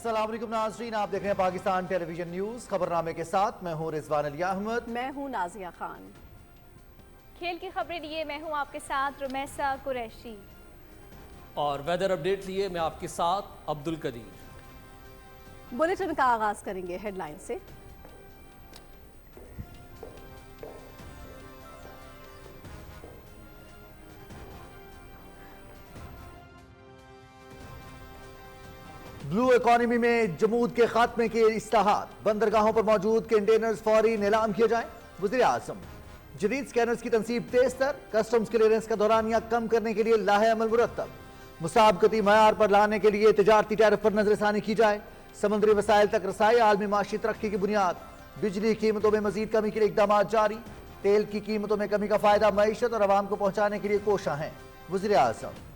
السلام علیکم ناظرین، آپ دیکھ رہے ہیں پاکستان ٹیلی ویژن نیوز خبرنامے کے ساتھ میں ہوں رضوان علی احمد۔ میں ہوں نازیہ خان۔ کھیل کی خبریں لیے میں ہوں آپ کے ساتھ رمیسہ قریشی، اور ویدر اپڈیٹ لیے میں آپ کے ساتھ عبدالقدیر۔ بلیٹن کا آغاز کریں گے ہیڈ لائن سے۔ بلو اکانومی میں جمود کے خاتمے کے اصلاحات، بندرگاہوں پر موجود کنٹینرز فوری نیلام کیے جائیں۔ وزیر اعظم جدید سکینرز کی تنصیب تیز تر، کسٹمز کلیئرنس کا دورانیہ کم کرنے کے لیے لاہے عمل مرتب، مسابقتی معیار پر لانے کے لیے تجارتی ٹیرف پر نظر ثانی کی جائے۔ سمندری وسائل تک رسائی عالمی معاشی ترقی کی بنیاد، بجلی قیمتوں میں مزید کمی کے لیے اقدامات جاری، تیل کی قیمتوں میں کمی کا فائدہ معیشت اور عوام کو پہنچانے کے لیے کوشاں ہیں۔ وزیر اعظم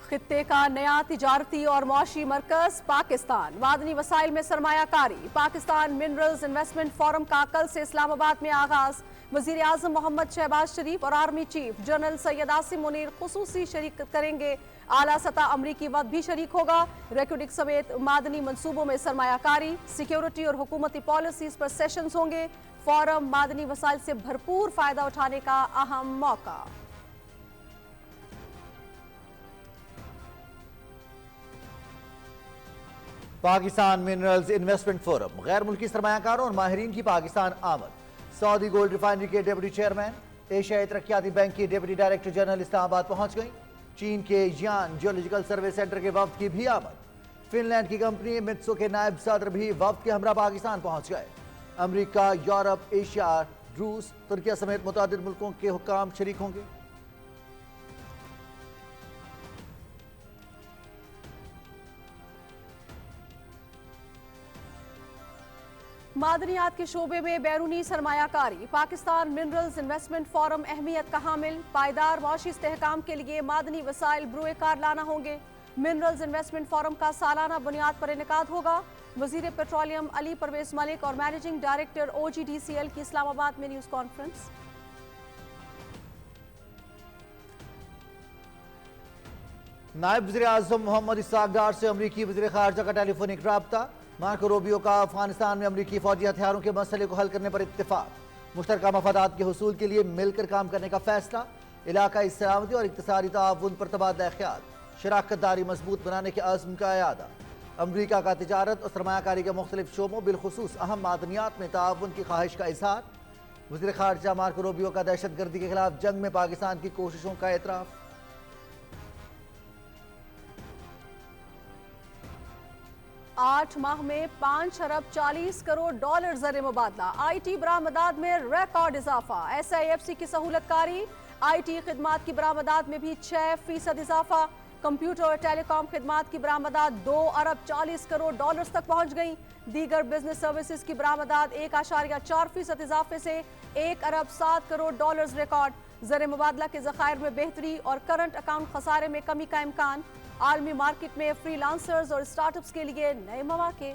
خطے کا نیا تجارتی اور معاشی مرکز پاکستان، معدنی وسائل میں سرمایہ کاری۔ پاکستان منرلز انویسٹمنٹ فورم کا کل سے اسلام آباد میں آغاز۔ وزیر اعظم محمد شہباز شریف اور army chief general Syed Asim Munir خصوصی شرکت کریں گے۔ اعلیٰ سطح امریکی وفد بھی شریک ہوگا۔ ریکوڈک سمیت معدنی منصوبوں میں سرمایہ کاری، سیکیورٹی اور حکومتی پالیسیز پر سیشنز ہوں گے۔ فورم معدنی وسائل سے بھرپور فائدہ اٹھانے کا اہم موقع۔ پاکستان منرلز انویسٹمنٹ فورم، غیر ملکی سرمایہ کاروں اور ماہرین کی پاکستان آمد۔ سعودی گولڈ ریفائنری کے ڈپٹی چیئرمین، ایشیائی ترقیاتی بینک کی ڈپٹی ڈائریکٹر جنرل اسلام آباد پہنچ گئیں۔ چین کے یان جیولوجیکل سروے سینٹر کے وفد کی بھی آمد۔ فن لینڈ کی کمپنی متسو کے نائب صدر بھی وفد کے ہمراہ پاکستان پہنچ گئے۔ امریکہ، یورپ، ایشیا، روس، ترکیہ سمیت متعدد ملکوں کے حکام شریک ہوں گے۔ معدنیات کے شعبے میں بیرونی سرمایہ کاری، پاکستان منرلز انویسٹمنٹ فورم اہمیت کا حامل۔ پائیدار معاشی استحکام کے لیے معدنی وسائل بروئے کار لانا ہوں گے۔ منرلز انویسٹمنٹ فورم کا سالانہ بنیاد پر انعقاد ہوگا۔ وزیر پیٹرولیم علی پرویز ملک اور مینیجنگ ڈائریکٹر OGDCL کی اسلام آباد میں نیوز کانفرنس۔ نائب وزیر اعظم محمد اسحاق ڈار سے امریکی وزیر خارجہ کا ٹیلی فونک رابطہ۔ مارکو روبیو کا افغانستان میں امریکی فوجی ہتھیاروں کے مسئلے کو حل کرنے پر اتفاق، مشترکہ مفادات کے حصول کے لیے مل کر کام کرنے کا فیصلہ، علاقائی سلامتی اور اقتصادی تعاون پر تبادلہ خیال، شراکت داری مضبوط بنانے کے عزم کا اعادہ۔ امریکہ کا تجارت اور سرمایہ کاری کے مختلف شعبوں بالخصوص اہم معدنیات میں تعاون کی خواہش کا اظہار۔ وزیر خارجہ مارکو روبیو کا دہشت گردی کے خلاف جنگ میں پاکستان کی کوششوں کا اعتراف۔ 8 ماہ میں 5 ارب 40 کروڑ ڈالر زر مبادلہ۔ آئی ٹی برآمدات میں ریکارڈ اضافہ۔ SIFC کی سہولت کاری، آئی ٹی خدمات کی برآمدات میں بھی 6% اضافہ۔ کمپیوٹر اور ٹیلی کام خدمات کی برآمدات 2 ارب 40 کروڑ ڈالرز تک پہنچ گئیں۔ دیگر بزنس سروسز کی برآمدات 1.4% اضافے سے 1 ارب 7 کروڑ ڈالرز ریکارڈ۔ زر مبادلہ کے ذخائر میں بہتری اور کرنٹ اکاؤنٹ خسارے میں کمی کا امکان۔ عالمی مارکیٹ میں فری لانسرز اور سٹارٹ اپس کے لیے نئے مواقع۔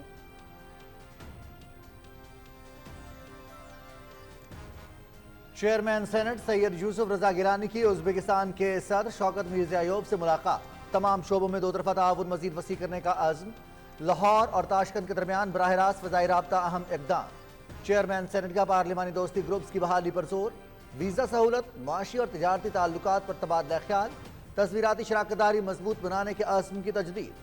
چیئرمین سینٹ سید یوسف رضا گیلانی کی ازبکستان کے صدر شوکت میرزیایوف سے ملاقات۔ تمام شعبوں میں دو طرفہ تعاون مزید وسیع کرنے کا عزم۔ لاہور اور تاشکند کے درمیان براہ راست فضائی رابطہ اہم اقدام۔ چیئرمین سینٹ کا پارلیمانی دوستی گروپس کی بحالی پر زور۔ ویزا سہولت، معاشی اور تجارتی تعلقات پر تبادلہ خیال، تصویراتی شراکت داری مضبوط بنانے کے عزم کی تجدید۔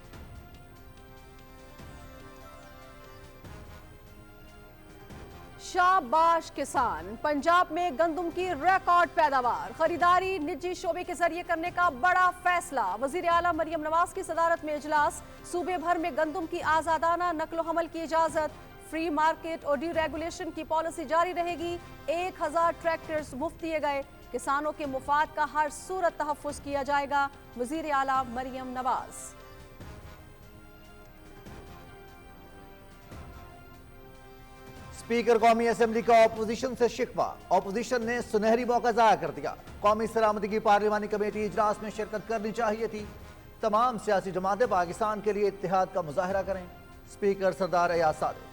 شاباش کسان، پنجاب میں گندم کی ریکارڈ پیداوار، خریداری نجی شعبے کے ذریعے کرنے کا بڑا فیصلہ۔ وزیر اعلیٰ مریم نواز کی صدارت میں اجلاس۔ صوبے بھر میں گندم کی آزادانہ نقل و حمل کی اجازت۔ فری مارکیٹ اور ڈی ریگولیشن کی پالیسی جاری رہے گی۔ 1000 ٹریکٹرز مفت دیے گئے۔ کسانوں کے مفاد کا ہر صورت تحفظ کیا جائے گا، وزیر اعلیٰ مریم نواز۔ اسپیکر قومی اسمبلی کا اپوزیشن سے شکوہ، اپوزیشن نے سنہری موقع ضائع کر دیا۔ قومی سلامتی کی پارلیمانی کمیٹی اجلاس میں شرکت کرنی چاہیے تھی۔ تمام سیاسی جماعتیں پاکستان کے لیے اتحاد کا مظاہرہ کریں، اسپیکر سردار ایاز صادق۔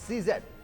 CZ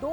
2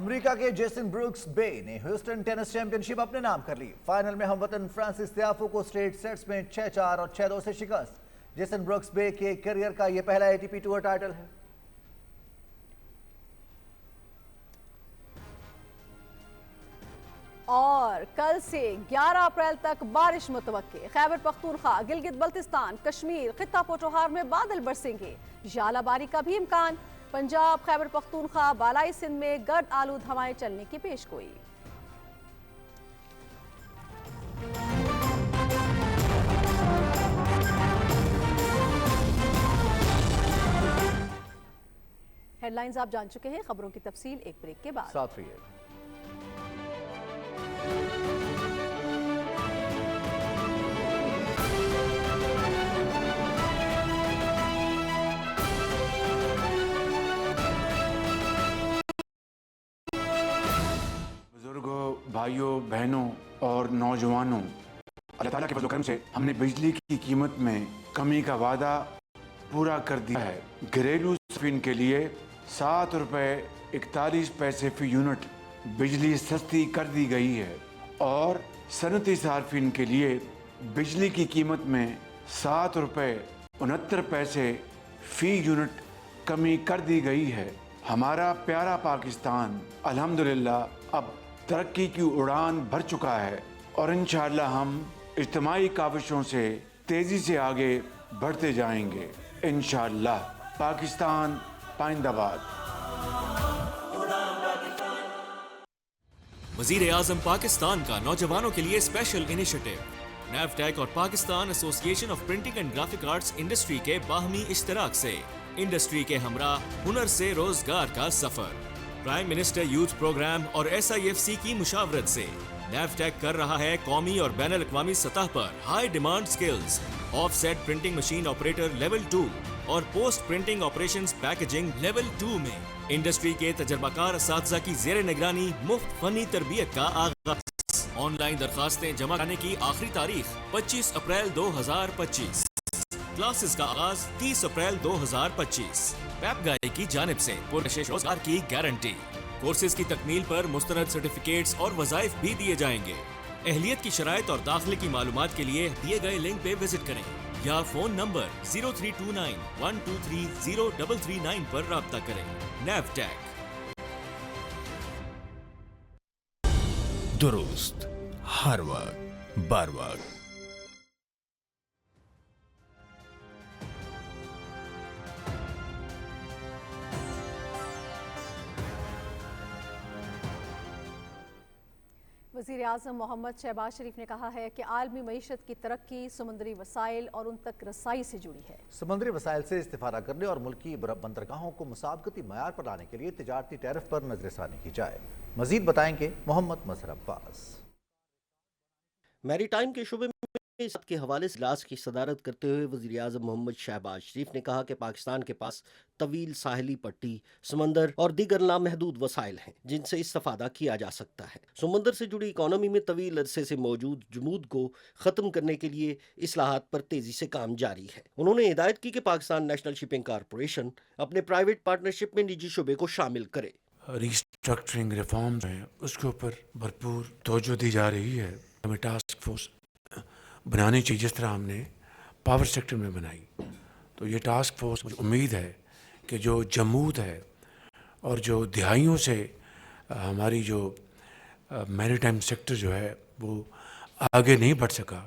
امریکہ کے جیسن بروکس بے نے ہیوسٹن ٹینس چیمپئن شپ اپنے نام کر لی. فائنل میں ہم وطن فرانسس تیافو کو اسٹریٹ سیٹس میں 6-4 اور 6-2 سے شکست. جیسن بروکس بے کے کیریئر کا یہ پہلا ATP ٹور ٹائٹل ہے. اور کل سے 11 اپریل تک بارش متوقع. خیبر پختونخوا، گلگت بلتستان، کشمیر، خطہ پوٹوہار میں بادل برسیں گے. ژالہ باری کا بھی امکان. پنجاب، خیبر پختونخوا، بالائی سندھ میں گرد آلود ہوائیں چلنے کی پیشگوئی. ہیڈ لائنز آپ جان چکے ہیں. خبروں کی تفصیل ایک بریک کے بعد. ساتھ رہیے. بزرگوں، بھائیوں، بہنوں اور نوجوانوں، اللہ تعالیٰ کے فضل و کرم سے ہم نے بجلی کی قیمت میں کمی کا وعدہ پورا کر دیا ہے. گھریلو صارفین کے لیے 7 روپے 41 پیسے فی یونٹ بجلی سستی کر دی گئی ہے اور صنعتی صارفین کے لیے بجلی کی قیمت میں 7 روپے 69 پیسے فی یونٹ کمی کر دی گئی ہے. ہمارا پیارا پاکستان الحمدللہ اب ترقی کی اڑان بھر چکا ہے اور انشاءاللہ ہم اجتماعی کاوشوں سے تیزی سے آگے بڑھتے جائیں گے. انشاءاللہ. پاکستان پائندہ باد. وزیر اعظم پاکستان کا نوجوانوں کے لیے اسپیشل انیشیٹو. نیفٹیک اور پاکستان ایسوسی ایشن of printing and graphic arts industry کے باہمی اشتراک سے انڈسٹری کے ہمراہ ہنر سے روزگار کا سفر. پرائم منسٹر یوتھ پروگرام اور SIFC کی مشاورت سے نیفٹیک کر رہا ہے قومی اور بین الاقوامی سطح پر high demand skills. Offset printing machine operator level 2 اور post printing operations packaging level 2 میں انڈسٹری کے تجربہ کار اساتذہ کی زیر نگرانی مفت فنی تربیت کا آغاز. آن لائن درخواستیں جمع کرنے کی آخری تاریخ 25 اپریل 2025. کلاسز کا آغاز 30 اپریل 2025. پیپ گائے کی جانب سے پرکشش روزگار کی گارنٹی. کورسز کی تکمیل پر مستند سرٹیفکیٹس اور وظائف بھی دیے جائیں گے. اہلیت کی شرائط اور داخلے کی معلومات کے لیے دیے گئے لنک پہ وزٹ کریں یا فون نمبر 0329123039 پر رابطہ کریں. نیفٹیک. درست ہر وقت بر وقت. وزیر اعظم محمد شہباز شریف نے کہا ہے کہ عالمی معیشت کی ترقی سمندری وسائل اور ان تک رسائی سے جڑی ہے. سمندری وسائل سے استفادہ کرنے اور ملکی بندرگاہوں کو مسابقتی معیار پر لانے کے لیے تجارتی ٹیرف پر نظر ثانی کی جائے. مزید بتائیں گے محمد مظہر عباس. میری ٹائم کے شعبے میں اس کے حوالے سے اجلاس کی صدارت کرتے ہوئے وزیر اعظم محمد شہباز شریف نے کہا کہ پاکستان کے پاس طویل ساحلی پٹی، سمندر اور دیگر لامحدود وسائل ہیں جن سے استفادہ کیا جا سکتا ہے. سمندر سے جڑی اکانومی میں طویل عرصے سے موجود جمود کو ختم کرنے کے لیے اصلاحات پر تیزی سے کام جاری ہے. انہوں نے ہدایت کی کہ پاکستان نیشنل شپنگ کارپوریشن اپنے پرائیویٹ پارٹنرشپ میں نجی شعبے کو شامل کرے. ریسٹرکچرنگ ریفارمز ہیں اس کے اوپر بھرپور توجہ دی جا رہی ہے. ہمیں ٹاسک فورس بنانی چاہیے جس طرح ہم نے پاور سیکٹر میں بنائی. تو یہ ٹاسک فورس مجھے امید ہے کہ جو جمود ہے اور جو دہائیوں سے ہماری جو میری ٹائم سیکٹر جو ہے وہ آگے نہیں بڑھ سکا،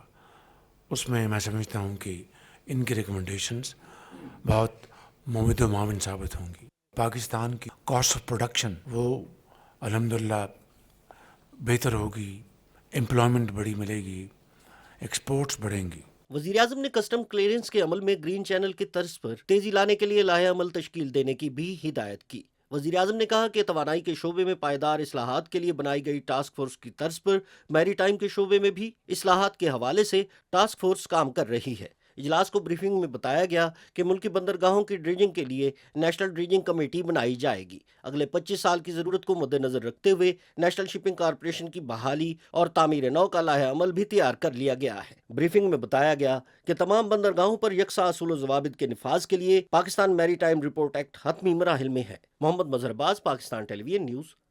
اس میں میں سمجھتا ہوں کہ ان کی ریکمنڈیشنز بہت مفید و معاون ثابت ہوں گی. پاکستان کی کاسٹ آف پروڈکشن وہ الحمدللہ بہتر ہوگی، امپلائمنٹ بڑی ملے گی، ایکسپورٹس بڑھیں گی. وزیر اعظم نے کسٹم کلیئرنس کے عمل میں گرین چینل کی طرز پر تیزی لانے کے لیے لائحہ عمل تشکیل دینے کی بھی ہدایت کی. وزیر اعظم نے کہا کہ توانائی کے شعبے میں پائیدار اصلاحات کے لیے بنائی گئی ٹاسک فورس کی طرز پر میری ٹائم کے شعبے میں بھی اصلاحات کے حوالے سے ٹاسک فورس کام کر رہی ہے. اجلاس کو بریفنگ میں بتایا گیا کہ ملکی بندرگاہوں کی ڈریجنگ کے لیے نیشنل ڈریجنگ کمیٹی بنائی جائے گی. اگلے 25 سال کی ضرورت کو مد نظر رکھتے ہوئے نیشنل شپنگ کارپوریشن کی بحالی اور تعمیر نو کا لائحہ عمل بھی تیار کر لیا گیا ہے. بریفنگ میں بتایا گیا کہ تمام بندرگاہوں پر یکساں اصول و ضوابط کے نفاذ کے لیے پاکستان میری ٹائم رپورٹ ایکٹ حتمی مراحل میں ہے. Muhammad Mazhar Abbas, Pakistan television news,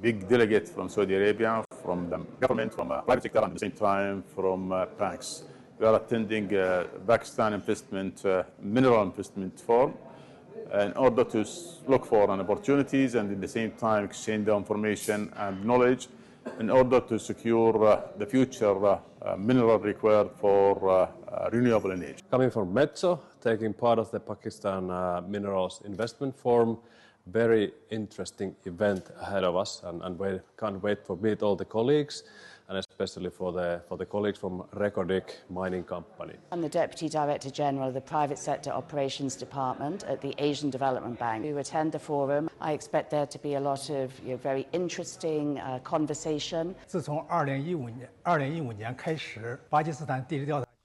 big delegates from Saudi Arabia, from the government, from private sector, and at the same time from banks. We are attending Pakistan mineral investment forum in order to look for opportunities and at the same time exchange the information and knowledge in order to secure the future mineral required for renewable energy. Coming from Metso, taking part of the Pakistan Minerals Investment Forum, very interesting event ahead of us, and we can't wait to meet all the colleagues, and especially for the colleagues from Recordec Mining Company. I'm the Deputy Director General of the Private Sector Operations Department at the Asian Development Bank. To attend the forum, I expect there to be a lot of very interesting conversation. 自从2015年开始，巴基斯坦地质调查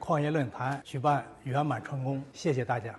矿业论坛举办圆满成功，谢谢大家。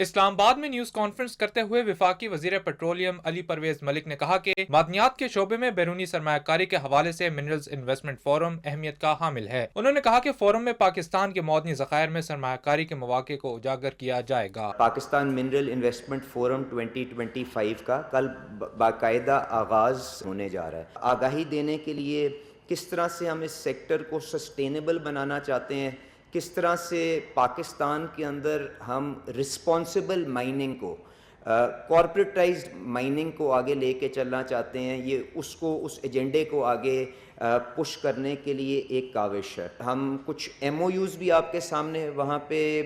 اسلام آباد میں news conference کرتے ہوئے وفاقی وزیر petroleum علی پرویز ملک نے کہا کہ معدنیات کے شعبے میں بیرونی سرمایہ کاری کے حوالے سے منرلز انویسٹمنٹ فورم اہمیت کا حامل ہے. انہوں نے کہا کہ فورم میں پاکستان کے معدنی ذخائر میں سرمایہ کاری کے مواقع کو اجاگر کیا جائے گا. پاکستان منرل انویسٹمنٹ فورم 2025 کا کل باقاعدہ آغاز ہونے جا رہا ہے. آگاہی دینے کے لیے کس طرح سے ہم اس سیکٹر کو سسٹینیبل بنانا چاہتے ہیں, کس طرح سے پاکستان کے اندر ہم رسپانسبل مائننگ کو, کارپوریٹائزڈ مائننگ کو آگے لے کے چلنا چاہتے ہیں, یہ اس ایجنڈے کو آگے پش کرنے کے لیے ایک کاوش ہے. ہم کچھ MOUs بھی آپ کے سامنے وہاں پہ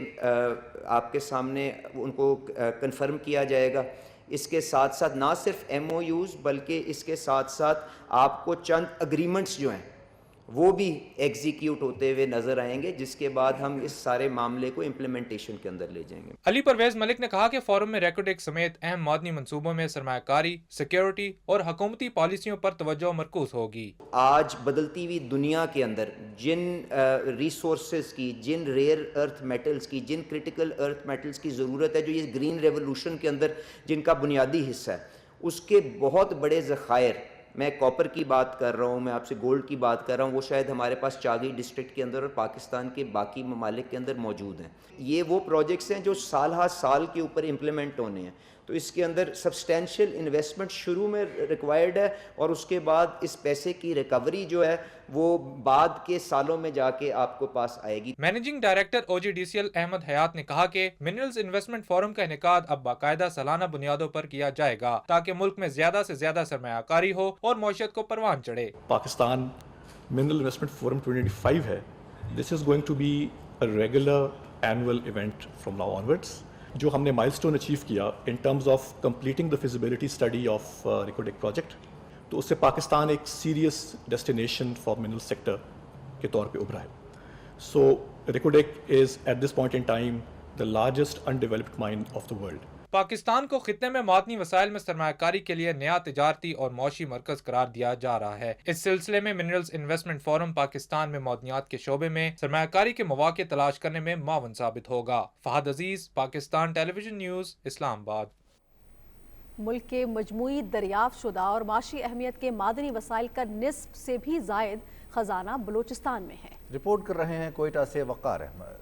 آپ کے سامنے ان کو کنفرم کیا جائے گا. اس کے ساتھ ساتھ نہ صرف MOUs بلکہ اس کے ساتھ ساتھ آپ کو چند اگریمنٹس جو ہیں وہ بھی ایگزیکیوٹ ہوتے ہوئے نظر آئیں گے, جس کے بعد ہم اس سارے معاملے کو امپلیمنٹیشن کے اندر لے جائیں گے. علی پرویز ملک نے کہا کہ فورم میں ریکوڈیک سمیت اہم معدنی منصوبوں میں سرمایہ کاری, سیکیورٹی اور حکومتی پالیسیوں پر توجہ مرکوز ہوگی. آج بدلتی ہوئی دنیا کے اندر جن ریسورسز کی, جن ریئر ارتھ میٹلز کی, جن کرٹیکل ارتھ میٹلز کی ضرورت ہے, جو یہ گرین ریولوشن کے اندر جن کا بنیادی حصہ ہے, اس کے بہت بڑے ذخائر, میں کاپر کی بات کر رہا ہوں, میں آپ سے گولڈ کی بات کر رہا ہوں, وہ شاید ہمارے پاس چاغی ڈسٹرکٹ کے اندر اور پاکستان کے باقی ممالک کے اندر موجود ہیں. یہ وہ پروجیکٹس ہیں جو سال ہر سال کے اوپر امپلیمنٹ ہونے ہیں, تو اس کے اندر سبسٹینشیل انویسٹمنٹ شروع میں ریکوائرڈ ہے, اور اس کے بعد اس پیسے کی ریکوری جو ہے وہ بعد کے سالوں میں جا کے آپ کو پاس آئے گی. مینیجنگ ڈائریکٹر OGDCL احمد حیات نے کہا کہ منرلز انویسٹمنٹ فورم کا انعقاد اب باقاعدہ سالانہ بنیادوں پر کیا جائے گا تاکہ ملک میں زیادہ سے زیادہ سرمایہ کاری ہو اور معیشت کو پروان چڑھے. پاکستان منرل انویسٹمنٹ فورم 2025 ہے. This is going to be a regular annual event from now onwards. جو ہم نے مائل سٹون اچیو کیا in terms of completing the feasibility study of Reko Diq project, تو اس سے پاکستان ایک serious destination for mineral sector کے طور پہ ابھرا ہے. So Reko Diq is at this point in time the largest undeveloped mine of the world. Pakistan کو خطے میں معدنی وسائل میں سرمایہ کاری کے لیے نیا تجارتی اور معاشی مرکز قرار دیا جا رہا ہے. اس سلسلے میں منرلز انویسٹمنٹ فورم پاکستان میں معدنیات کے شعبے میں سرمایہ کاری کے مواقع تلاش کرنے میں معاون ثابت ہوگا. فہد عزیز, پاکستان ٹیلی ویژن نیوز, اسلام آباد. ملک کے مجموعی دریافت شدہ اور معاشی اہمیت کے معدنی وسائل کا نصف سے بھی زائد خزانہ بلوچستان میں ہے. رپورٹ کر رہے ہیں کوئٹہ سے Waqar Ahmed.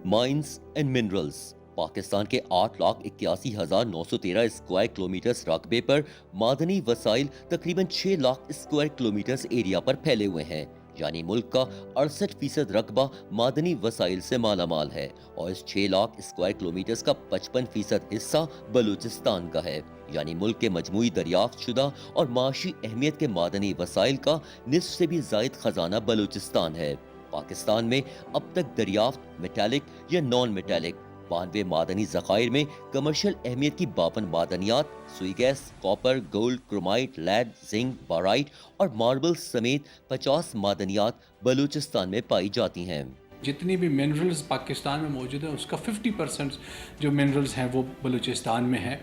Mines and minerals. Pakistan کے 8,81,913 اسکوائر کلومیٹرز رقبے پر معدنی وسائل تقریباً 6 لاکھ اسکوائر کلومیٹرز ایریا پر پھیلے ہوئے ہیں, یعنی ملک کا 68% رقبہ معدنی وسائل سے مالا مال ہے, اور اس 6 لاکھ اسکوائر کلومیٹرز کا 55% حصہ بلوچستان کا ہے, یعنی ملک کے مجموعی دریافت شدہ اور معاشی اہمیت کے معدنی وسائل کا نصف سے بھی زائد خزانہ بلوچستان ہے. پاکستان میں اب تک دریافت میٹالک یا نان میٹالک 92 معدنی ذخائر میں کمرشل اہمیت کی 52 معدنیات, Sui gas, copper, gold, chromite, lead, zinc, barite اور ماربل سمیت 50 معدنیات بلوچستان میں پائی جاتی ہیں. جتنی بھی منرلز پاکستان میں موجود ہیں اس کا 50% جو منرلز ہیں وہ بلوچستان میں ہے,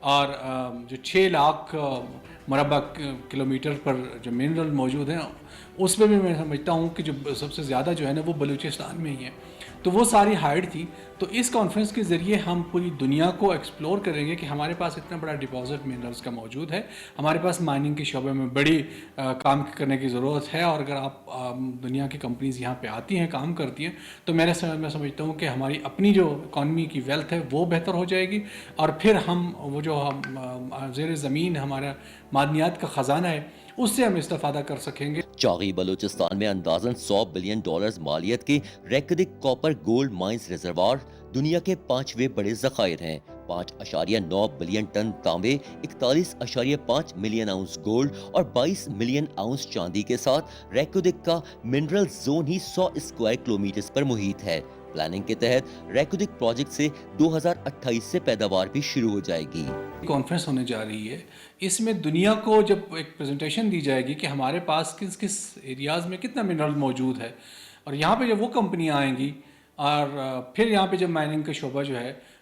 اور جو 6 لاکھ مربع کلومیٹر پر جو منرل موجود ہیں اس میں بھی میں سمجھتا ہوں کہ جو سب سے زیادہ جو ہے نا وہ بلوچستان میں ہی ہے. تو وہ ساری ہائڈ تھی. تو اس کانفرنس کے ذریعے ہم پوری دنیا کو ایکسپلور کریں گے کہ ہمارے پاس اتنا بڑا ڈپازٹ منرلز کا موجود ہے, ہمارے پاس مائننگ کے شعبے میں بڑی کام کرنے کی ضرورت ہے, اور اگر آپ دنیا کی کمپنیز یہاں پہ آتی ہیں, کام کرتی ہیں, تو میں سمجھتا ہوں کہ ہماری اپنی جو اکانومی کی ویلتھ ہے وہ بہتر ہو جائے گی, اور پھر ہم وہ جو زیر زمین ہمارا معدنیات کا خزانہ ہے اس سے ہم استفادہ کر سکیں گے. چاغی بلوچستان میں اندازاً $100 بلین مالیت کے ریکوڈک کاپر گولڈ مائنز ریزروار دنیا کے 5ویں بڑے ذخائر ہیں. 5.9 بلین ٹن تانبے, 41.5 ملین اونس گولڈ اور 22 ملین اونس چاندی کے ساتھ ریکوڈک کا منرل زون ہی 100 اسکوائر کلومیٹرز پر محیط ہے. پلاننگ کے تحت ریکوڈک پروجیکٹ سے 2028 سے پیداوار بھی شروع ہو جائے گی. کانفرنس ہونے جا رہی ہے, اس میں دنیا کو جب ایک پریزنٹیشن دی جائے گی کہ ہمارے پاس کس کس ایریاز میں کتنا منرل موجود ہے, اور یہاں پہ جب وہ کمپنیاں آئیں گی اور پھر یہاں پہ جب مائننگ کا شعبہ جو ہے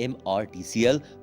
MRTCL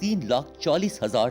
3,40,000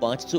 500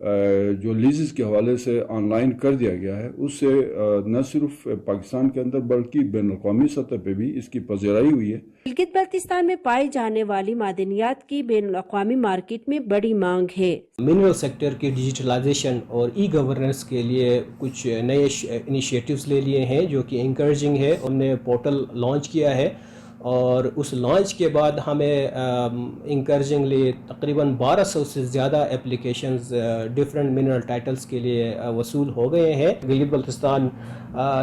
جو لیزز کے حوالے سے آن لائن کر دیا گیا ہے، اس سے نہ صرف پاکستان کے اندر بلکہ بین الاقوامی سطح پہ بھی اس کی پذیرائی ہوئی ہے۔ گلگت بلتستان میں پائی جانے والی معدنیات کی بین الاقوامی مارکیٹ میں بڑی مانگ ہے۔ منرل سیکٹر کی ڈیجیٹلائزیشن اور ای گورننس کے لیے کچھ نئے انیشیٹیوز لے لیے ہیں جو کہ انکریجنگ ہے۔ ہم نے پورٹل لانچ کیا ہے اور اس لانچ کے بعد ہمیں انکریجنگلی تقریباً 1200 سے زیادہ اپلیکیشنز ڈفرینٹ منرل ٹائٹلز کے لیے وصول ہو گئے ہیں۔ گلگت بلتستان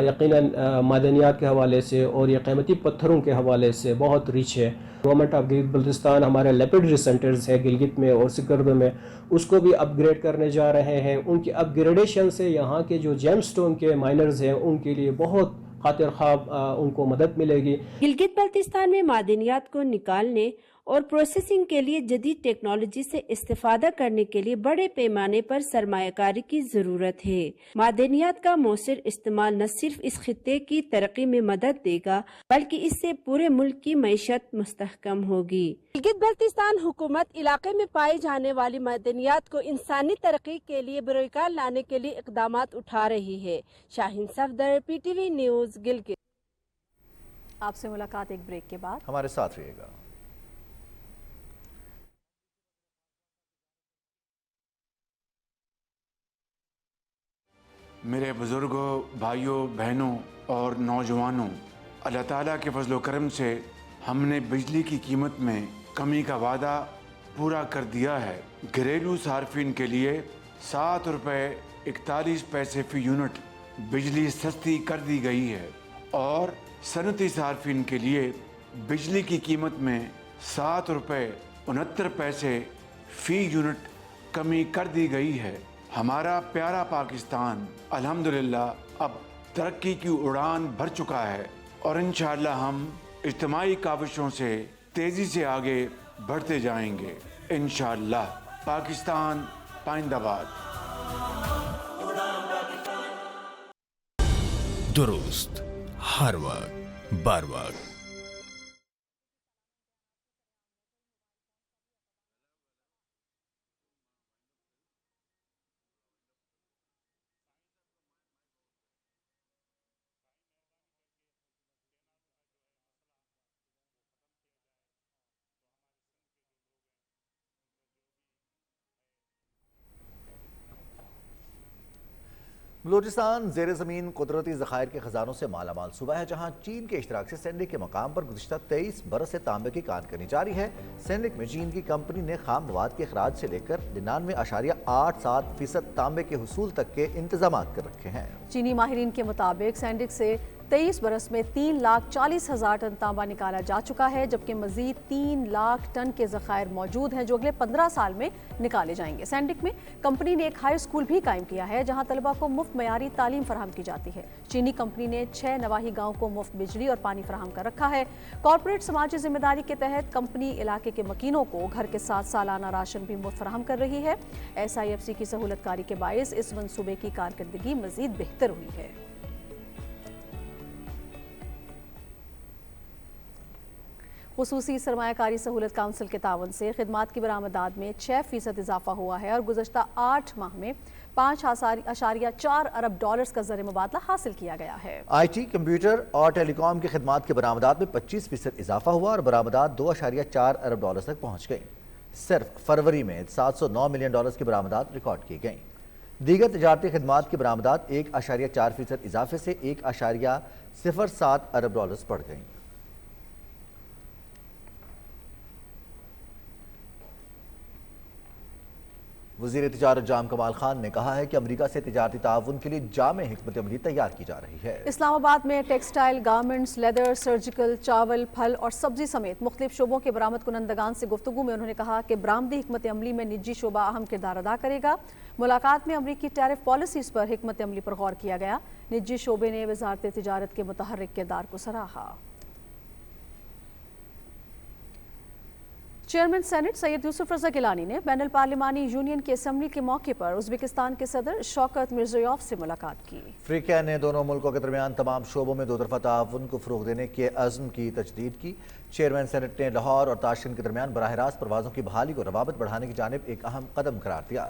یقیناً معدنیات کے حوالے سے اور یہ قیمتی پتھروں کے حوالے سے بہت ریچ ہے۔ گورنمنٹ آف گلگت بلتستان ہمارے لیبارٹری سینٹرز ہے گلگت میں اور سکردو میں، اس کو بھی اپ گریڈ کرنے جا رہے ہیں۔ ان کی اپ گریڈیشن سے یہاں کے جو جیم سٹون کے مائنرز ہیں ان کے لیے بہت خاطر خواب ان کو مدد ملے گی۔ گلگت بلتستان میں معدنیات کو نکالنے اور پروسیسنگ کے لیے جدید ٹیکنالوجی سے استفادہ کرنے کے لیے بڑے پیمانے پر سرمایہ کاری کی ضرورت ہے۔ معدنیات کا مؤثر استعمال نہ صرف اس خطے کی ترقی میں مدد دے گا بلکہ اس سے پورے ملک کی معیشت مستحکم ہوگی۔ گلگت بلتستان حکومت علاقے میں پائی جانے والی معدنیات کو انسانی ترقی کے لیے بروئے لانے کے لیے اقدامات اٹھا رہی ہے۔ Shaheen Safdar, P T V news, Gilgit. آپ سے ملاقات ایک بریک کے بعد، ہمارے ساتھ رہیے گا۔ میرے بزرگوں، بھائیوں، بہنوں اور نوجوانوں، اللہ تعالیٰ کے فضل و کرم سے ہم نے بجلی کی قیمت میں کمی کا وعدہ پورا کر دیا ہے۔ گھریلو صارفین کے لیے 7 روپے 41 پیسے فی یونٹ بجلی سستی کر دی گئی ہے اور صنعتی صارفین کے لیے بجلی کی قیمت میں 7 روپے 69 پیسے فی یونٹ کمی کر دی گئی ہے۔ ہمارا پیارا پاکستان الحمدللہ اب ترقی کی اڑان بھر چکا ہے اور انشاءاللہ ہم اجتماعی کاوشوں سے تیزی سے آگے بڑھتے جائیں گے انشاءاللہ۔ پاکستان پائندہ باد۔ درست ہر وقت بر وقت۔ بلوچستان زیر زمین قدرتی ذخائر کے خزانوں سے مالا مال صوبہ ہے، جہاں چین کے اشتراک سے سینڈک کے مقام پر گزشتہ 23 برس سے تانبے کی کان کنی جاری ہے۔ سینڈک میں چین کی کمپنی نے خام مواد کے اخراج سے لے کر 99.87% تانبے کے حصول تک کے انتظامات کر رکھے ہیں۔ چینی ماہرین کے مطابق سینڈک سے 23 برس میں 3,40,000 ٹن تانبا نکالا جا چکا ہے، جبکہ مزید 3 لاکھ ٹن کے ذخائر موجود ہیں جو اگلے 15 سال میں نکالے جائیں گے۔ سینڈک میں کمپنی نے ایک ہائی اسکول بھی قائم کیا ہے جہاں طلبہ کو مفت معیاری تعلیم فراہم کی جاتی ہے۔ چینی کمپنی نے 6 نواحی گاؤں کو مفت بجلی اور پانی فراہم کر رکھا ہے۔ کارپوریٹ سماجی ذمہ داری کے تحت کمپنی علاقے کے مکینوں کو گھر کے ساتھ سالانہ راشن بھی مفت فراہم کر رہی ہے۔ SIFC کی سہولت کاری کے باعث اس منصوبے کی کارکردگی مزید بہتر ہوئی ہے۔ خصوصی سرمایہ کاری سہولت کونسل کے تعاون سے خدمات کی برآمدات میں 6% اضافہ ہوا ہے اور گزشتہ 8 ماہ میں 5.4 ارب ڈالرز کا زر مبادلہ حاصل کیا گیا ہے۔ IT، کمپیوٹر اور ٹیلی کام کی خدمات کی برآمدات میں 25% اضافہ ہوا اور برآمدات 2.4 ارب ڈالرز تک پہنچ گئیں۔ صرف فروری میں 709 ملین ڈالرز کی برآمدات ریکارڈ کی گئیں۔ دیگر تجارتی خدمات کی برآمدات 1.4% اضافے سے 1.07 ارب ڈالرز بڑھ گئیں۔ وزیر تجارت جام کمال خان نے کہا ہے کہ امریکہ سے تجارتی تعاون کے لیے جامع حکمت عملی تیار کی جا رہی ہے۔ اسلام آباد میں ٹیکسٹائل، گارمنٹس، لیدر، سرجیکل، چاول، پھل اور سبزی سمیت مختلف شعبوں کے برآمد کنندگان سے گفتگو میں انہوں نے کہا کہ برآمدی حکمت عملی میں نجی شعبہ اہم کردار ادا کرے گا۔ ملاقات میں امریکی ٹیرف پالیسیز پر حکمت عملی پر غور کیا گیا۔ نجی شعبے نے وزارت تجارت کے متحرک کردار کو سراہا۔ چیئرمین سینٹ سید یوسف رضا گیلانی نے بین الپارلیمانی یونین کی اسمبلی کے موقع پر ازبکستان کے صدر شوکت مرزیوف سے ملاقات کی۔ افریقہ نے دونوں ملکوں کے درمیان تمام شعبوں میں دو طرفہ تعاون کو فروغ دینے کے عزم کی تجدید کی۔ چیئرمین سینٹ نے لاہور اور تاشکند کے درمیان براہ راست پروازوں کی بحالی کو روابط بڑھانے کی جانب ایک اہم قدم قرار دیا۔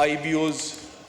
IBOs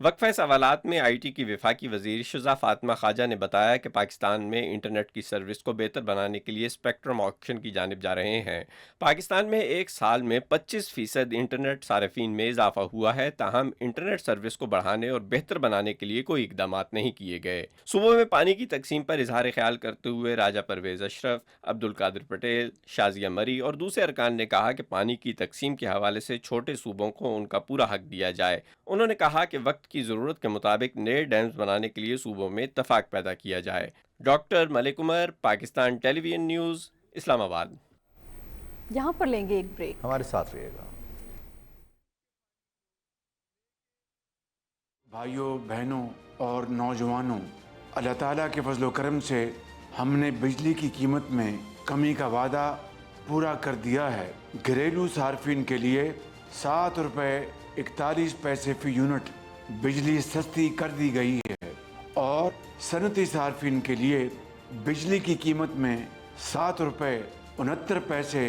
وقفہ سوالات میں آئی ٹی کی وفاقی وزیر شزا فاطمہ خواجہ نے بتایا کہ پاکستان میں انٹرنیٹ کی سروس کو بہتر بنانے کے لیے اسپیکٹرم آکشن کی جانب جا رہے ہیں۔ پاکستان میں ایک سال میں 25% انٹرنیٹ صارفین میں اضافہ ہوا ہے، تاہم انٹرنیٹ سروس کو بڑھانے اور بہتر بنانے کے لیے کوئی اقدامات نہیں کیے گئے۔ صوبوں میں پانی کی تقسیم پر اظہار خیال کرتے ہوئے راجہ پرویز اشرف، عبدالقادر پٹیل، شازیہ مری اور دوسرے ارکان نے کہا کہ پانی کی تقسیم کے حوالے سے چھوٹے صوبوں کو ان کا پورا حق دیا جائے۔ انہوں نے کہا کہ وقت کی ضرورت کے مطابق نئے ڈیمز بنانے کے لیے صوبوں میں اتفاق پیدا کیا جائے۔ ڈاکٹر ملک عمر، پاکستان ٹیلی ویژن نیوز، اسلام آباد۔ یہاں پر لیں گے ایک بریک، ہمارے ساتھ رہیے گا۔ بھائیوں، بہنوں اور نوجوانوں، اللہ تعالیٰ کے فضل و کرم سے ہم نے بجلی کی قیمت میں کمی کا وعدہ پورا کر دیا ہے۔ گھریلو صارفین کے لیے 7 روپے 41 پیسے فی یونٹ بجلی سستی کر دی گئی ہے اور صنعتی صارفین کے لیے بجلی کی قیمت میں 7 روپے 69 پیسے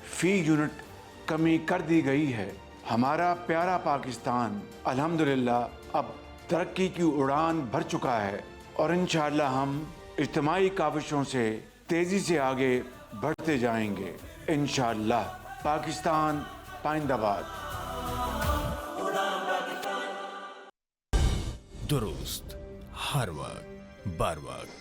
فی یونٹ کمی کر دی گئی ہے۔ ہمارا پیارا پاکستان الحمدللہ اب ترقی کی اڑان بھر چکا ہے اور انشاءاللہ ہم اجتماعی کاوشوں سے تیزی سے آگے بڑھتے جائیں گے انشاءاللہ۔ پاکستان پائندہ باد۔ درست، ہر وقت، بر وقت۔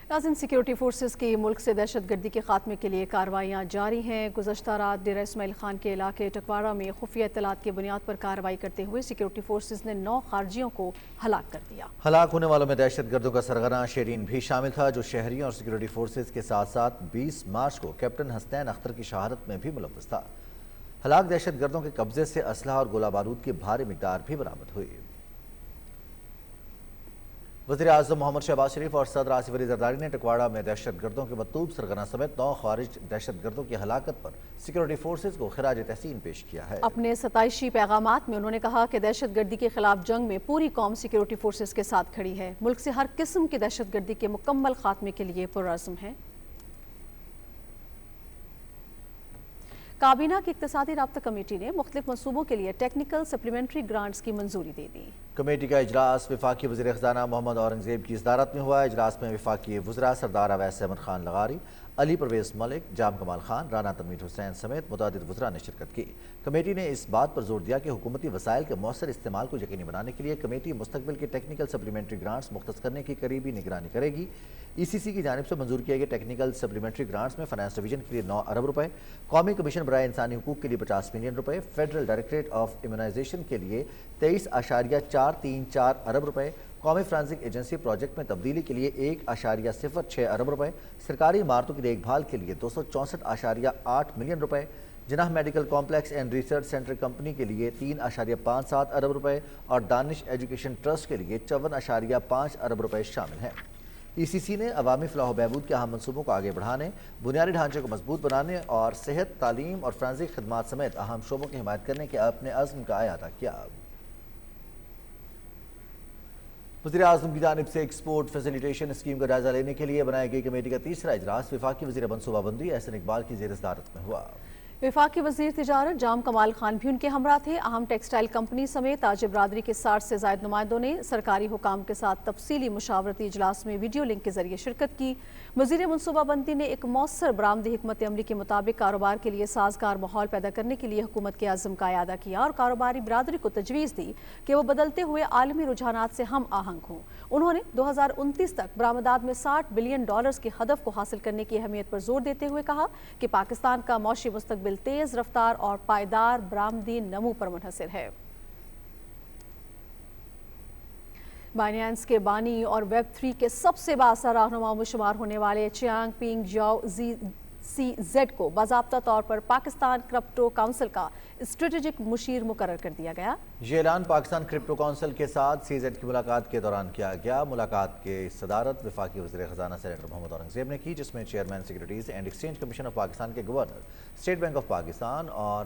ناظرین، سیکیورٹی فورسز کی ملک سے دہشت گردی کے خاتمے کے لیے کارروائیاں جاری ہیں۔ گزشتہ رات ڈیرہ اسماعیل خان کے علاقے ٹکواڑہ میں خفیہ اطلاعات کی بنیاد پر کارروائی کرتے ہوئے سیکیورٹی فورسز نے 9 خارجیوں کو ہلاک کر دیا۔ ہلاک ہونے والوں میں دہشت گردوں کا سرغنہ شیرین بھی شامل تھا، جو شہریوں اور سیکیورٹی فورسز کے ساتھ ساتھ 20 مارچ کو کیپٹن حسنین اختر کی شہادت میں بھی ملوث تھا۔ ہلاک دہشت گردوں کے قبضے سے اسلحہ اور گولہ بارود کی بھاری مقدار بھی برآمد ہوئی۔ وزیر اعظم محمد شہباز شریف اور صدر آصف علی زرداری نے ٹکواڑہ میں دہشت گردوں کے مطلوب سرغنہ سمیت 9 خارج دہشت گردوں کی ہلاکت پر سیکیورٹی فورسز کو خراج تحسین پیش کیا ہے۔ اپنے ستائشی پیغامات میں انہوں نے کہا کہ دہشت گردی کے خلاف جنگ میں پوری قوم سیکیورٹی فورسز کے ساتھ کھڑی ہے، ملک سے ہر قسم کی دہشت گردی کے مکمل خاتمے کے لیے پرعزم ہے۔ کابینہ کی اقتصادی رابطہ کمیٹی نے مختلف منصوبوں کے لیے ٹیکنیکل سپلیمنٹری گرانٹس کی منظوری دے دی۔ کمیٹی کا اجلاس وفاقی وزیر خزانہ محمد اورنگزیب کی صدارت میں ہوا۔ اجلاس میں وفاقی وزراء سردار اویس احمد خان لغاری، علی پرویز ملک، جام کمال خان، رانا تنویر حسین سمیت متعدد وزراء نے شرکت کی۔ کمیٹی نے اس بات پر زور دیا کہ حکومتی وسائل کے مؤثر استعمال کو یقینی بنانے کے لیے کمیٹی مستقبل کے ٹیکنیکل سپلیمنٹری گرانٹس مختص کرنے کی قریبی نگرانی کرے گی۔ ای سی سی کی جانب سے منظور کیے گئے ٹیکنیکل سپلیمنٹری گرانٹس میں فائنانس ڈویژن کے لیے 9 ارب روپے، قومی کمیشن برائے انسانی حقوق کے لیے 50 ملین روپے، فیڈرل ڈائریکٹریٹ آف امیونائزیشن کے لیے 23.434 ارب روپے، قومی فرانزک ایجنسی پروجیکٹ میں تبدیلی کے لیے 1.06 ارب روپے، سرکاری عمارتوں کی دیکھ بھال کے لیے 264.8 ملین روپے، Jinnah medical complex and research centre company کے لیے 3.57 ارب روپے اور دانش ایجوکیشن ٹرسٹ کے لیے 54.5 ارب روپے شامل ہیں۔ ای سی سی نے عوامی فلاح و بہبود کے اہم منصوبوں کو آگے بڑھانے، بنیادی ڈھانچے کو مضبوط بنانے اور صحت، تعلیم اور فرانزک خدمات سمیت اہم شعبوں کی حمایت کرنے کے اپنے عزم کا اعادہ کیا۔ وزیر اعظم کی جانب سے ایکسپورٹ فیسیلیٹیشن اسکیم کا جائزہ لینے کے لیے بنائی گئی کمیٹی کا تیسرا اجلاس وفاقی وزیر منصوبہ بندی احسن اقبال کی زیر صدارت میں ہوا۔ وفاقی وزیر تجارت جام کمال خان بھی ان کے ہمراہ تھے۔ اہم ٹیکسٹائل کمپنی سمیت تاجر برادری کے 60 سے زائد نمائندوں نے سرکاری حکام کے ساتھ تفصیلی مشاورتی اجلاس میں ویڈیو لنک کے ذریعے شرکت کی۔ وزیر منصوبہ بندی نے ایک مؤثر برآمدی حکمت عملی کے مطابق کاروبار کے لیے سازگار ماحول پیدا کرنے کے لیے حکومت کے عزم کا اعادہ کیا اور کاروباری برادری کو تجویز دی کہ وہ بدلتے ہوئے عالمی رجحانات سے ہم آہنگ ہوں۔ انہوں نے 2029 تک برآمدات میں $60 بلین کے ہدف کو حاصل کرنے کی اہمیت پر زور دیتے ہوئے کہا کہ پاکستان کا معاشی مستقبل تیز رفتار اور پائیدار برآمدی نمو پر منحصر ہے۔ بائنینس کے بانی اور ویب 3 کے سب سے بااثر رہنما میں شمار ہونے والے چیانگ پینگ جاؤ CZ کو باضابطہ طور پر پاکستان کرپٹو کونسل کا اسٹریٹجک مشیر مقرر کر دیا گیا۔ یہ اعلان پاکستان کرپٹو کونسل کے ساتھ CZ کی ملاقات کے دوران کیا گیا۔ ملاقات کی صدارت وفاقی وزیر خزانہ سینیٹر محمد اورنگزیب نے کی، جس میں chairman securities and exchange commission of Pakistan کے governor, state bank of Pakistan اور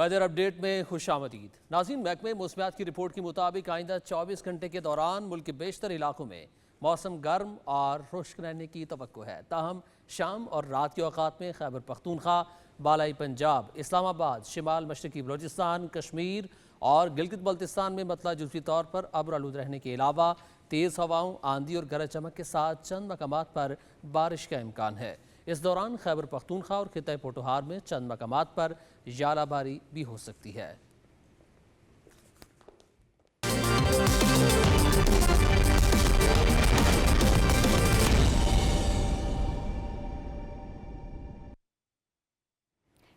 ویدر اپ ڈیٹ میں خوش آمدید ناظرین، محکمہ موسمیات کی رپورٹ کے مطابق آئندہ 24 گھنٹے کے دوران ملک کے بیشتر علاقوں میں موسم گرم اور خشک رہنے کی توقع ہے، تاہم شام اور رات کے اوقات میں خیبر پختونخوا، بالائی پنجاب، اسلام آباد، شمال مشرقی بلوچستان، کشمیر اور گلگت بلتستان میں مطلع جزوی طور پر ابر آلود رہنے کے علاوہ تیز ہواؤں، آندھی اور گرج چمک کے ساتھ چند مقامات پر بارش کا امکان ہے۔ اس دوران خیبر پختونخوا اور خطہ پوٹوہار میں چند مقامات پر ژالہ باری بھی ہو سکتی ہے۔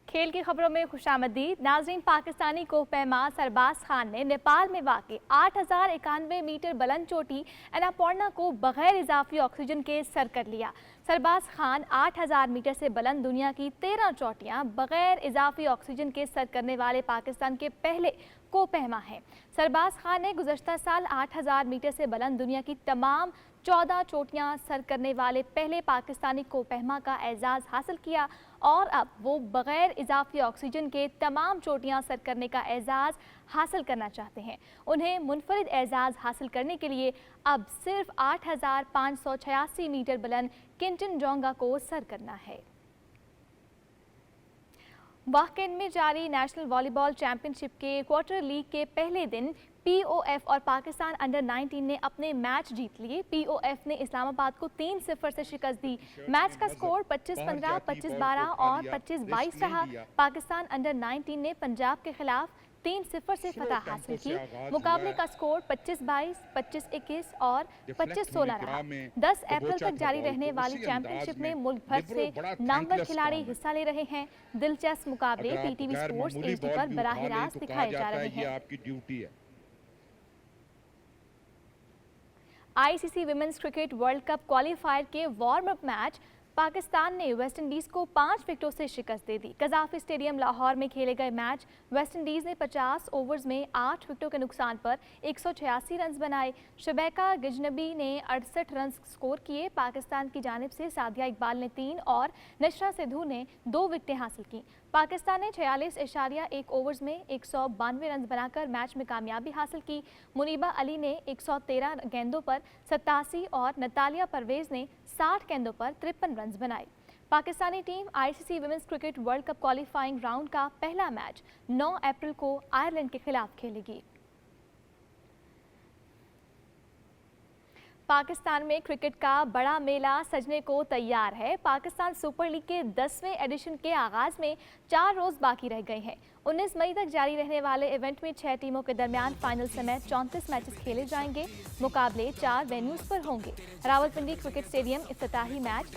کھیل کی خبروں میں خوش آمدید ناظرین، پاکستانی کوہ پیما سرباز خان نے نیپال میں واقع 8091 میٹر بلند چوٹی اناپورنا کو بغیر اضافی آکسیجن کے سر کر لیا۔ سرباز خان 8000 میٹر سے بلند دنیا کی 13 چوٹیاں بغیر اضافی آکسیجن کے سر کرنے والے پاکستان کے پہلے کوہ پیما ہیں۔ سرباز خان نے گزشتہ سال 8000 میٹر سے بلند دنیا کی تمام 14 چوٹیاں سر کرنے والے پہلے پاکستانی کوہ پیما کا اعزاز حاصل کیا اور اب وہ بغیر اضافی آکسیجن کے تمام چوٹیاں سر کرنے کا اعزاز حاصل کرنا چاہتے ہیں۔ انہیں منفرد اعزاز حاصل کرنے کے لیے اب صرف 8586 میٹر بلند کنچن جونگا کو سر کرنا ہے۔ واہکینڈ میں جاری نیشنل والی بال چیمپئن شپ کے کوارٹر لیگ کے پہلے دن پی او ایف اور پاکستان انڈر 19 نے اپنے میچ جیت لیے۔ پی او ایف نے اسلام آباد کو 3-0 سے شکست دی۔ میچ کا سکور 25-15، 25-12 اور 25-22 رہا۔ پاکستان انڈر 19 نے پنجاب کے خلاف 3-0 سے فتح حاصل کی۔ مقابلے کا سکور 25-22، 25-21 اور 25-16 رہا۔ 10 اپریل تک جاری رہنے والی چیمپئن شپ میں ملک بھر سے نامور کھلاڑی حصہ لے رہے ہیں۔ دلچسپ مقابلے P T V sports H D پر براہ راست دکھائے جا رہے ہیں۔ I C C women's cricket world cup qualifier کے وارم اپ میچ پاکستان نے ویسٹ انڈیز کو 5 وکٹوں سے شکست دے دی۔ قذافی اسٹیڈیم لاہور میں کھیلے گئے میچ ویسٹ انڈیز نے 50 اوورز میں 8 وکٹوں کے نقصان پر 186 رنز بنائے۔ شبیکہ گجنبی نے 68 رنز سکور کیے۔ پاکستان کی جانب سے سعدیہ اقبال نے 3 اور نشرہ سدھو نے 2 وکٹیں حاصل کیں۔ پاکستان نے 46.1 اوورز میں 192 رنز بنا کر میچ میں کامیابی حاصل کی۔ منیبہ علی نے 113 گیندوں پر 87 اور نتالیہ پرویز نے 60 گیندوں پر 53 رنز بنائے۔ Pakistani team I C C women's cricket world cup qualifying round کا پہلا میچ 9 اپریل کو آئرلینڈ کے خلاف کھیلے گی۔ پاکستان میں کرکٹ کا بڑا میلہ سجنے کو تیار ہے۔ پاکستان سپر لیگ کے 10ویں ایڈیشن کے آغاز میں 4 روز باقی رہ گئے ہیں۔ 19 مئی تک جاری رہنے والے ایونٹ میں 6 ٹیموں کے درمیان فائنل سمیت 34 میچز کھیلے جائیں گے۔ مقابلے 4 وینیوز پر ہوں گے۔ راولپنڈی کرکٹ اسٹیڈیم افتتاحی میچ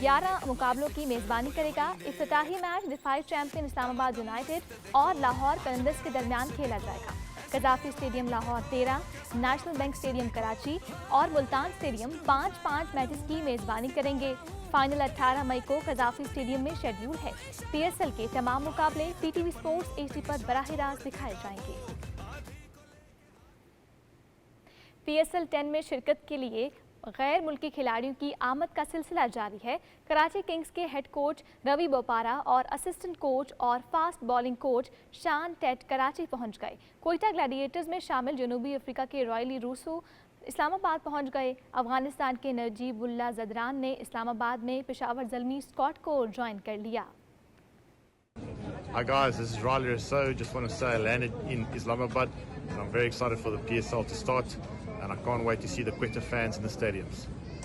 11 مقابلوں کی میزبانی کرے گا۔ افتتاحی میچ ڈیفائنڈ چیمپئن اسلام آباد یونائیٹڈ اور لاہور قلندرز کے درمیان کھیلا جائے گا۔ Gaddafi stadium Lahore 13، national bank stadium Karachi اور ملتان اسٹیڈیم 5 میچز کی میزبانی کریں گے۔ فائنل 18 مئی کو قذافی اسٹیڈیم میں شیڈیول ہے۔ پی ایس ایل کے تمام مقابلے P T V sports H D پر براہ راست دکھائے جائیں گے۔ پی ایس ایل 10 میں شرکت کے لیے غیر ملکی کھلاڑیوں کی آمد کا سلسلہ جاری ہے۔ کراچی کنگز کے ہیڈ کوچ روی بوپارا اور اسسٹنٹ کوچ اور فاسٹ بالنگ کوچ شان ٹیٹ کراچی پہنچ گئے۔ کوئٹہ گلیڈیٹرز میں شامل جنوبی افریقہ کے رائلی روسو اسلام آباد پہنچ گئے۔ افغانستان کے نجیب اللہ زدران نے اسلام آباد میں پشاور زلمی اسکواڈ کو جوائن کر لیا۔ Hi guys, this is Riley Rousseau. Just want to say I landed in Islamabad and I'm very excited for the PSL to start and I can't wait to see the Quetta fans in the stadiums.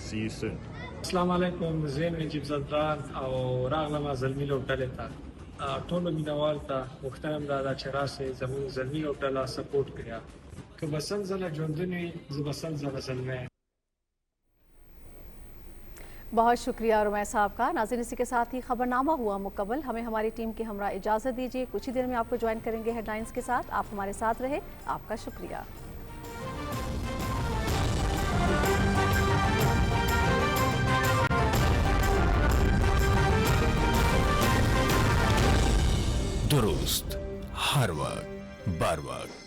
See you soon. السلام علیکم، زین نجیب زدران او راغلم زلمی لوبډلې ته ټولو مینوال ته محترم دادا چې راسئ زموږ Zalmi لوبډله support کړئ که به سل ځله ژوندون وي زه به سل ځله زلمی یم۔ بہت شکریہ رمیہ صاحب کا۔ ناظرین، اسی کے ساتھ ہی خبرنامہ ہوا مکمل۔ ہمیں ہماری ٹیم کے ہمراہ اجازت دیجیے، کچھ ہی دیر میں آپ کو جوائن کریں گے ہیڈ لائنز کے ساتھ۔ آپ ہمارے ساتھ رہے، آپ کا شکریہ۔ درست ہر وقت بر وقت